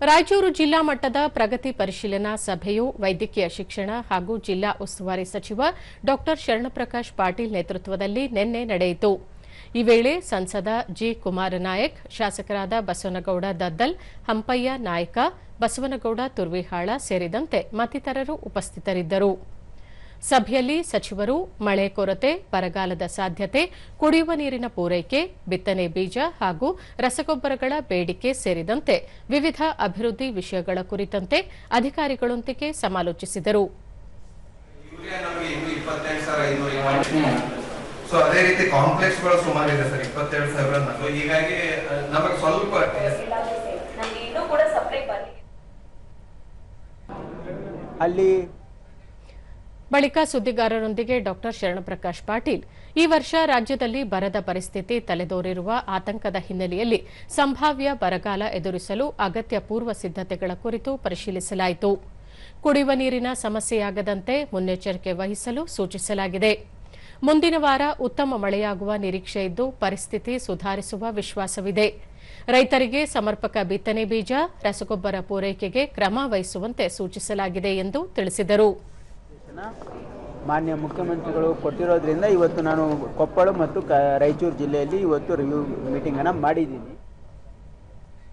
ರಾಯಚೂರು ಜಿಲ್ಲಾ ಮಟ್ಟದ ಪ್ರಗತಿ ಪರಿಶೀಲನಾ ಸಭೆಯು ವೈದ್ಯಕೀಯ ಶಿಕ್ಷಣ ಹಾಗೂ ಜಿಲ್ಲಾ ಉಸ್ತುವಾರಿ ಸಚಿವ ಡಾ ಶರಣಪ್ರಕಾಶ್ ಪಾಟೀಲ್ ನೇತೃತ್ವದಲ್ಲಿ ನಿನ್ನೆ ನಡೆಯಿತು. ಈ ವೇಳೆ ಸಂಸದ ಜಿ. ಕುಮಾರನಾಯಕ್, ಶಾಸಕರಾದ ಬಸವನಗೌಡ ದದ್ದಲ್, ಹಂಪಯ್ಯ ನಾಯಕ, ಬಸವನಗೌಡ ತುರ್ವಿಹಾಳ ಸೇರಿದಂತೆ ಮತ್ತಿತರರು ಉಪಸ್ಥಿತರಿದ್ದರು. ಸಭೆಯಲ್ಲಿ ಸಚಿವರು ಮಳೆ ಕೊರತೆ, ಬರಗಾಲದ ಸಾಧ್ಯತೆ, ಕುಡಿಯುವ ನೀರಿನ ಪೂರೈಕೆ, ಬಿತ್ತನೆ ಬೀಜ ಹಾಗೂ ರಸಗೊಬ್ಬರಗಳ ಬೇಡಿಕೆ ಸೇರಿದಂತೆ ವಿವಿಧ ಅಭಿವೃದ್ಧಿ ವಿಷಯಗಳ ಕುರಿತಂತೆ ಅಧಿಕಾರಿಗಳೊಂದಿಗೆ ಸಮಾಲೋಚಿಸಿದರು. ಅದೇ ರೀತಿ ಕಾಂಪ್ಲೆಕ್ಸ್ಗಳು ಸುಮಾರು ಇದೆ ಸರ್, 22,000. ಹೀಗಾಗಿ ನಮಗೆ ಸ್ವಲ್ಪ ಅಲ್ಲಿ ಬಳಿಕ ಸುದ್ದಿಗಾರರೊಂದಿಗೆ ಡಾ ಶರಣಪ್ರಕಾಶ್ ಪಾಟೀಲ್ ಈ ವರ್ಷ ರಾಜ್ಯದಲ್ಲಿ ಬರದ ಪರಿಸ್ಥಿತಿ ತಲೆದೋರಿರುವ ಆತಂಕದ ಹಿನ್ನೆಲೆಯಲ್ಲಿ ಸಂಭಾವ್ಯ ಬರಗಾಲ ಎದುರಿಸಲು ಅಗತ್ಯ ಪೂರ್ವ ಸಿದ್ದತೆಗಳ ಕುರಿತು ಪರಿಶೀಲಿಸಲಾಯಿತು. ಕುಡಿಯುವ ನೀರಿನ ಸಮಸ್ಯೆಯಾಗದಂತೆ ಮುನ್ನೆಚ್ಚರಿಕೆ ವಹಿಸಲು ಸೂಚಿಸಲಾಗಿದೆ. ಮುಂದಿನ ವಾರ ಉತ್ತಮ ಮಳೆಯಾಗುವ ನಿರೀಕ್ಷೆ ಇದ್ದು ಪರಿಸ್ಥಿತಿ ಸುಧಾರಿಸುವ ವಿಶ್ವಾಸವಿದೆ. ರೈತರಿಗೆ ಸಮರ್ಪಕ ಬಿತ್ತನೆ ಬೀಜ, ರಸಗೊಬ್ಬರ ಪೂರೈಕೆಗೆ ಕ್ರಮ ವಹಿಸುವಂತೆ ಸೂಚಿಸಲಾಗಿದೆ ಎಂದು ತಿಳಿಸಿದರು. ಮಾನ್ಯ ಮುಖ್ಯಮಂತ್ರಿಗಳು ಕೊಟ್ಟಿರೋದ್ರಿಂದ ಇವತ್ತು ನಾನು ಕೊಪ್ಪಳ ಮತ್ತು ರಾಯಚೂರು ಜಿಲ್ಲೆಯಲ್ಲಿ ಇವತ್ತು ರಿವ್ಯೂ ಮೀಟಿಂಗ್ ಅನ್ನು ಮಾಡಿದ್ದೀನಿ.